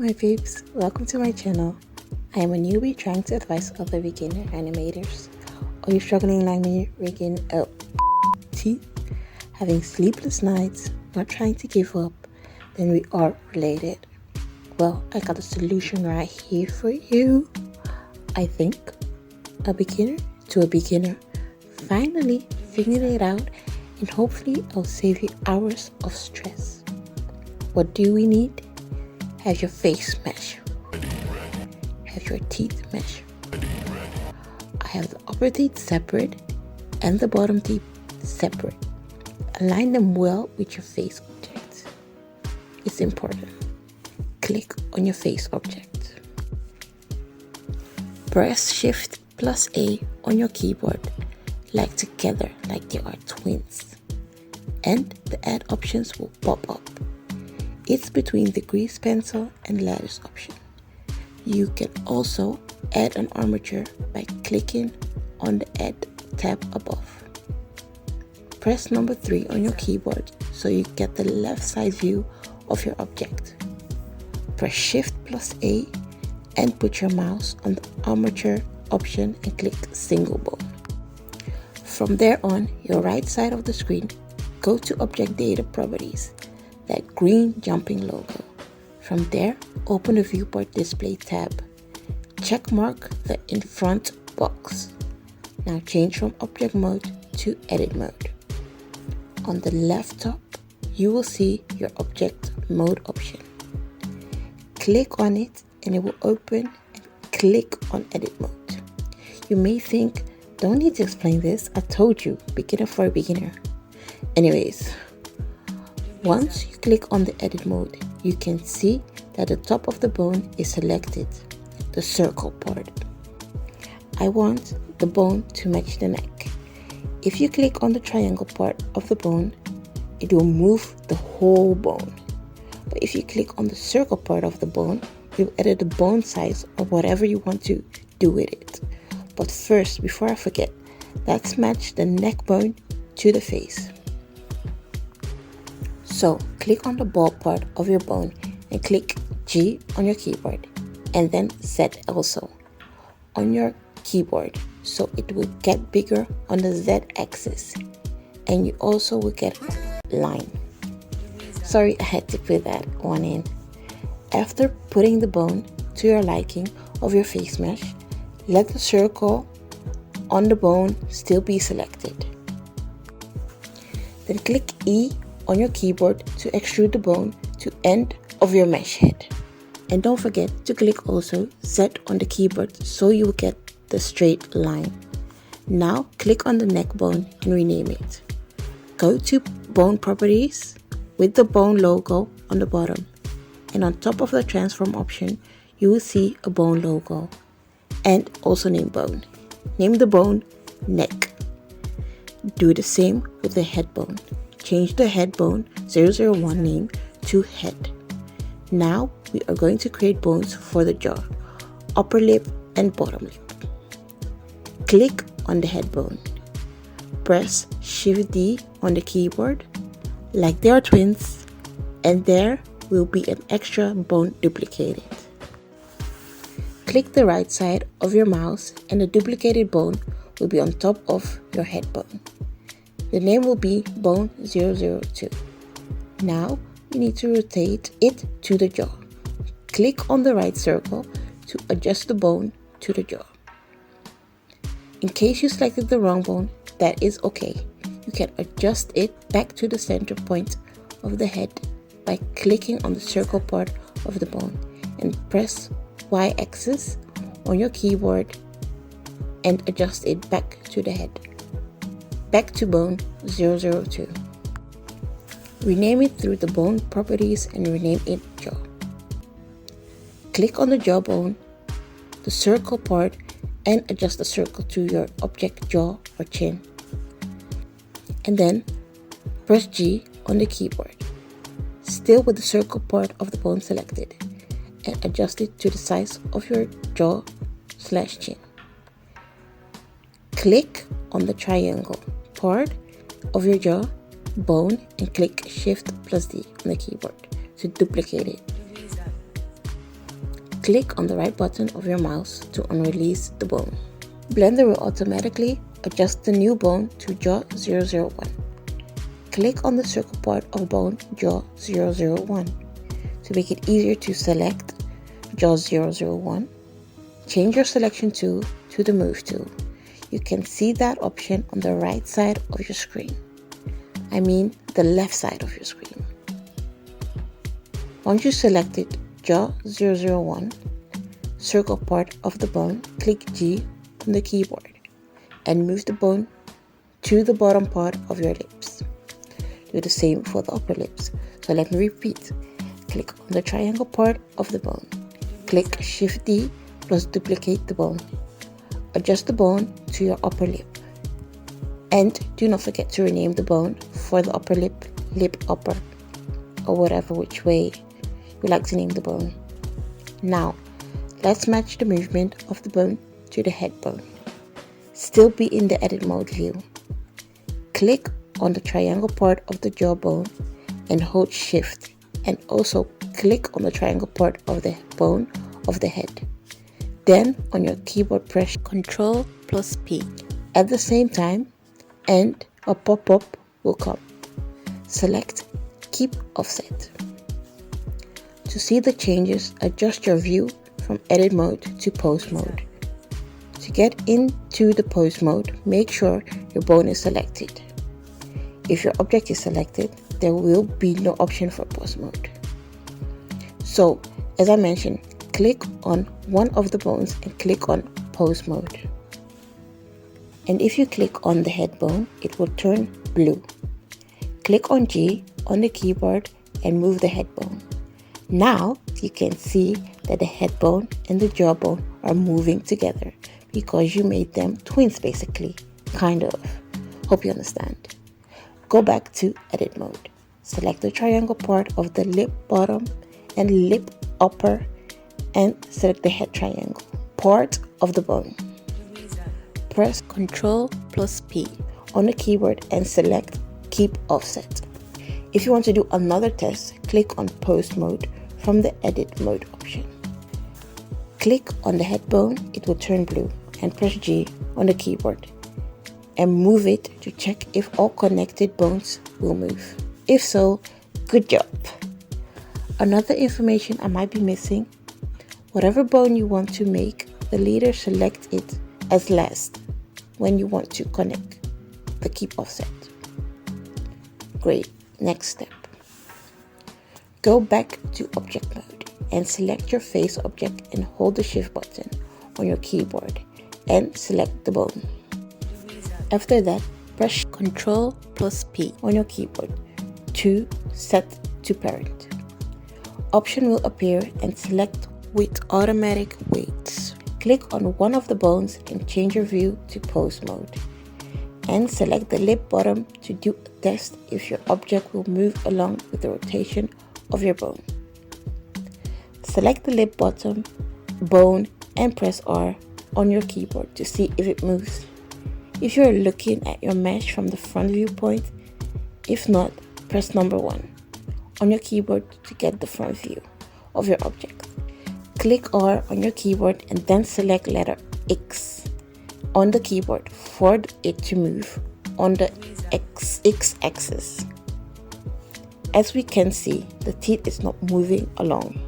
my peeps, welcome to my channel. I am a newbie trying to advise other beginner animators. Are you struggling like me, rigging teeth, having sleepless nights, not trying to give up? Then we are related. Well, I got a solution right here for you. I think a beginner to a beginner finally figured it out, and hopefully I'll save you hours of stress. What do we need? Have your face mesh. Have your teeth mesh. I have the upper teeth separate and the bottom teeth separate. Align them well with your face object. It's important. Click on your face object. Press Shift plus A on your keyboard, like together, like they are twins. And the add options will pop up. It's between the grease pencil and lattice option. You can also add an armature by clicking on the add tab above. Press number 3 on your keyboard so you get the left side view of your object. Press Shift plus A and put your mouse on the armature option and click single bone. From there on, your right side of the screen, go to Object Data Properties, that green jumping logo. From there, open the Viewport Display tab. Check mark the in front box. Now change from Object Mode to Edit Mode. On the left top, you will see your Object Mode option. Click on it and it will open, and click on Edit Mode. You may think, don't need to explain this, I told you, beginner for a beginner. Anyways, once you click on the edit mode, you can see that the top of the bone is selected, the circle part. I want the bone to match the neck. If you click on the triangle part of the bone, it will move the whole bone. But if you click on the circle part of the bone, you'll edit the bone size or whatever you want to do with it. But first, before I forget, let's match the neck bone to the face. So click on the ball part of your bone and click G on your keyboard, and then Z also on your keyboard, so it will get bigger on the Z axis, and you also will get line. Sorry, I had to put that one in. After putting the bone to your liking of your face mesh, let the circle on the bone still be selected. Then click E on your keyboard to extrude the bone to end of your mesh head. And don't forget to click also Z on the keyboard so you will get the straight line. Now click on the neck bone and rename it. Go to Bone Properties with the bone logo on the bottom. And on top of the transform option, you will see a bone logo. And also name bone. Name the bone neck. Do the same with the head bone. Change the head bone 001 name to head. Now we are going to create bones for the jaw, upper lip and bottom lip. Click on the head bone. Press Shift D on the keyboard like they are twins, and there will be an extra bone duplicated. Click the right side of your mouse and the duplicated bone will be on top of your head bone. The name will be Bone 002. Now you need to rotate it to the jaw. Click on the right circle to adjust the bone to the jaw. In case you selected the wrong bone, that is okay. You can adjust it back to the center point of the head by clicking on the circle part of the bone and press Y-axis on your keyboard and adjust it back to the head. Back to Bone 002. Rename it through the Bone Properties and rename it Jaw. Click on the jawbone, the circle part, and adjust the circle to your object jaw or chin. And then press G on the keyboard, still with the circle part of the bone selected, and adjust it to the size of your jaw/chin. Click on the triangle part of your jaw bone and click Shift plus D on the keyboard to duplicate it. Click on the right button of your mouse to unrelease the bone. Blender will automatically adjust the new bone to jaw 001. Click on the circle part of bone jaw 001. To make it easier to select jaw 001, change your selection tool to the move tool. You can see that option on the right side of your screen. I mean the left side of your screen. Once you selected jaw 001, circle part of the bone, click G on the keyboard and move the bone to the bottom part of your lips. Do the same for the upper lips. So let me repeat. Click on the triangle part of the bone. Click Shift D plus duplicate the bone. Adjust the bone to your upper lip. And do not forget to rename the bone for the upper lip, lip upper, or whatever which way you like to name the bone. Now, let's match the movement of the bone to the head bone. Still be in the edit mode view. Click on the triangle part of the jawbone and hold Shift, and also click on the triangle part of the bone of the head. Then on your keyboard press Ctrl plus P. At the same time, and a pop-up will come. Select Keep Offset. To see the changes, adjust your view from edit mode to pose mode. To get into the pose mode, make sure your bone is selected. If your object is selected, there will be no option for pose mode. So, as I mentioned, click on one of the bones and click on pose mode. And if you click on the head bone, it will turn blue. Click on G on the keyboard and move the head bone. Now you can see that the head bone and the jawbone are moving together because you made them twins basically, kind of. Hope you understand. Go back to edit mode. Select the triangle part of the lip bottom and lip upper and select the head triangle part of the bone. Press Ctrl plus P on the keyboard and select Keep Offset. If you want to do another test, click on Pose Mode from the Edit Mode option. Click on the head bone, it will turn blue, and press G on the keyboard and move it to check if all connected bones will move. If so, good job. Another information I might be missing, whatever bone you want to make, the leader select it as last when you want to connect the Keep Offset. Great, next step. Go back to object mode and select your face object and hold the shift button on your keyboard and select the bone. After that, press Ctrl plus P on your keyboard to set to parent. Option will appear and select with automatic weights. Click on one of the bones and change your view to pose mode. And select the lip bottom to do a test if your object will move along with the rotation of your bone. Select the lip bottom bone and press R on your keyboard to see if it moves. If you are looking at your mesh from the front viewpoint, if not, press number 1 on your keyboard to get the front view of your object. Click R on your keyboard and then select letter X on the keyboard for it to move on the X-axis. As we can see, the teeth is not moving along.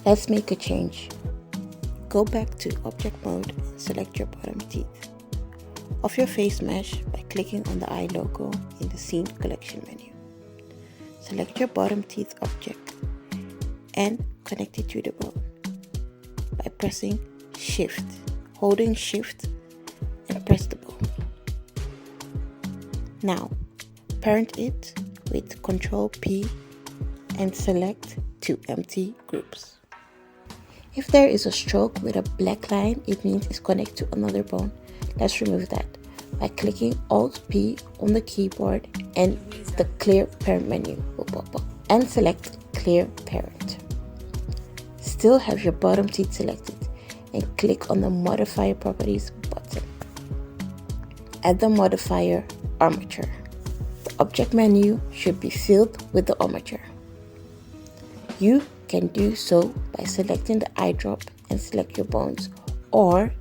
Let's make a change. Go back to object mode and select your bottom teeth of your face mesh by clicking on the eye logo in the Scene Collection menu. Select your bottom teeth object and connect it to the bone by pressing Shift, holding Shift and press the bone. Now, parent it with Ctrl P and select two empty groups. If there is a stroke with a black line, it means it's connected to another bone. Let's remove that by clicking Alt P on the keyboard and the Clear Parent menu will pop up and select Clear Parent. Still have your bottom teeth selected and click on the Modifier Properties button. Add the modifier Armature. The object menu should be filled with the armature. You can do so by selecting the eyedrop and select your bones, or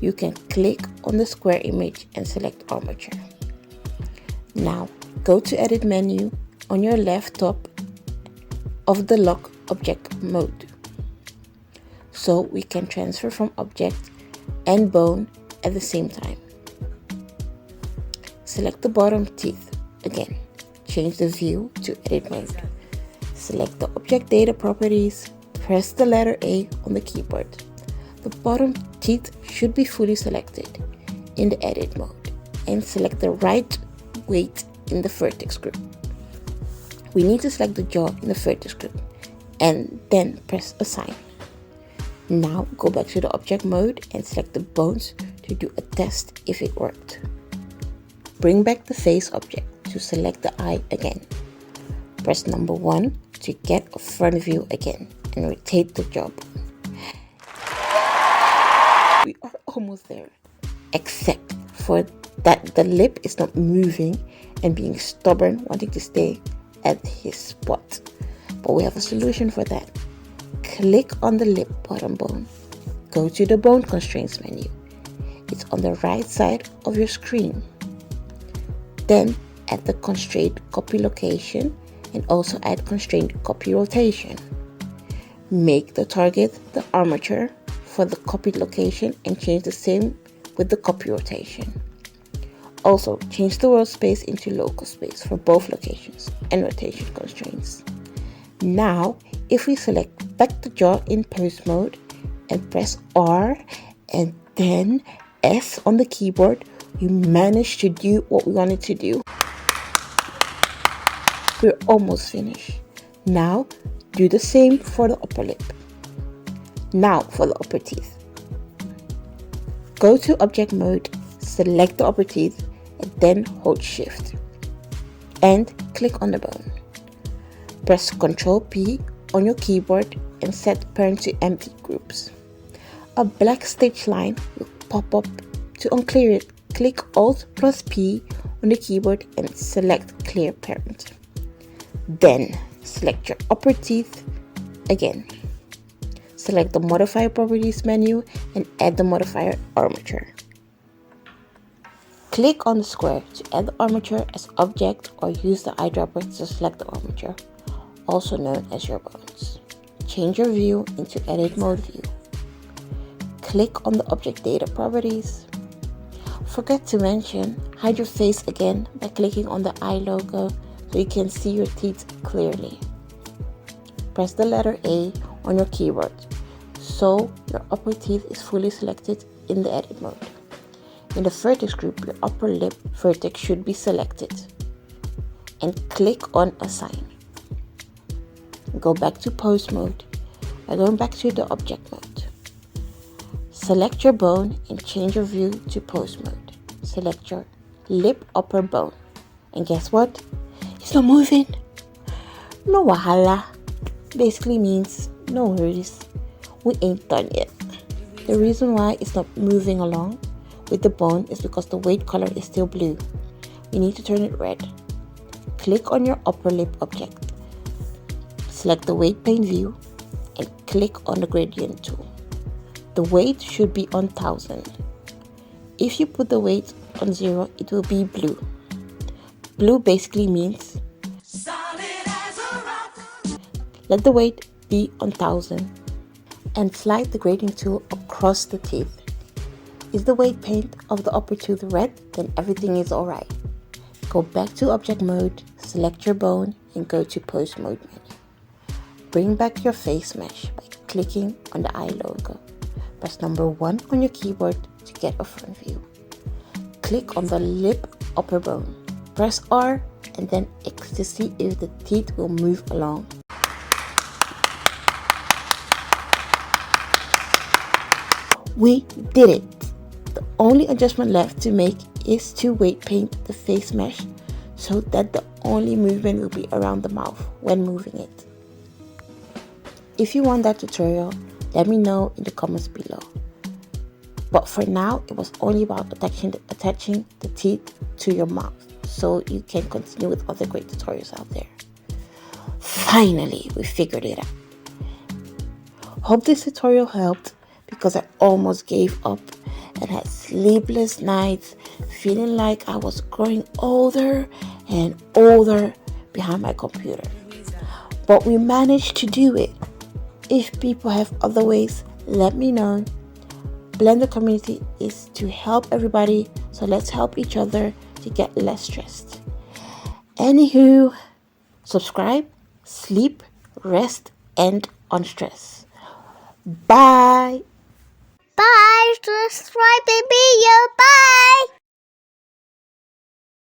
you can click on the square image and select armature. Now go to edit menu on your left top of the lock object mode, so we can transfer from object and bone at the same time. Select the bottom teeth again, change the view to edit mode, select the object data properties, press the letter A on the keyboard. The bottom teeth should be fully selected in the edit mode, and select the right weight in the vertex group. We need to select the jaw in the vertex group and then press assign. Now go back to the object mode and select the bones to do a test if it worked. Bring back the face object to select the eye again. Press number 1 to get a front view again and rotate the jaw bone. We are almost there, except for that the lip is not moving and being stubborn, wanting to stay at his spot. But we have a solution for that. Click on the lip bottom bone. Go to the bone constraints menu. It's on the right side of your screen. Then add the constraint copy location and also add constraint copy rotation. Make the target the armature for the copied location and change the same with the copy rotation. Also, change the world space into local space for both locations and rotation constraints. Now, if we select back the jaw in pose mode and press R and then S on the keyboard, we managed to do what we wanted to do. We're almost finished. Now, do the same for the upper lip. Now for the upper teeth. Go to object mode, select the upper teeth, and then hold shift and click on the bone. Press Ctrl P on your keyboard and set parent to empty groups. A black stitch line will pop up. To unclear it, click Alt plus P on the keyboard and select clear parent. Then select your upper teeth again. Select the modifier properties menu and add the modifier armature. Click on the square to add the armature as object, or use the eyedropper to select the armature, also known as your bones. Change your view into edit mode view. Click on the object data properties. Forget to mention, hide your face again by clicking on the eye logo so you can see your teeth clearly. Press the letter A on your keyboard so your upper teeth is fully selected in the edit mode. In the vertex group, your upper lip vertex should be selected. And click on assign. Go back to pose mode by going back to the object mode. Select your bone and change your view to pose mode. Select your lip upper bone. And guess what? It's not moving. No wahala. Basically means no worries. We ain't done yet. The reason why it's not moving along with the bone is because the weight color is still blue. We need to turn it red. Click on your upper lip object. Select the weight pane view and click on the gradient tool. The weight should be on 1000. If you put the weight on 0, it will be blue. Blue basically means solid as a rock. Let the weight be on 1000 and slide the gradient tool across the teeth. Is the weight paint of the upper tooth red? Then everything is alright. Go back to object mode, select your bone and go to pose mode menu. Bring back your face mesh by clicking on the eye logo. Press number 1 on your keyboard to get a front view. Click on the lip upper bone. Press R and then X to see if the teeth will move along. We did it! The only adjustment left to make is to weight paint the face mesh so that the only movement will be around the mouth when moving it. If you want that tutorial, let me know in the comments below. But for now, it was only about attaching the teeth to your mouth, so you can continue with other great tutorials out there. Finally, we figured it out. Hope this tutorial helped because I almost gave up and had sleepless nights feeling like I was growing older and older behind my computer. But we managed to do it. If people have other ways, let me know. Blender community is to help everybody, so let's help each other to get less stressed. Anywho, subscribe, sleep, rest, and unstress. Bye. Bye. Subscribe, baby. Bye.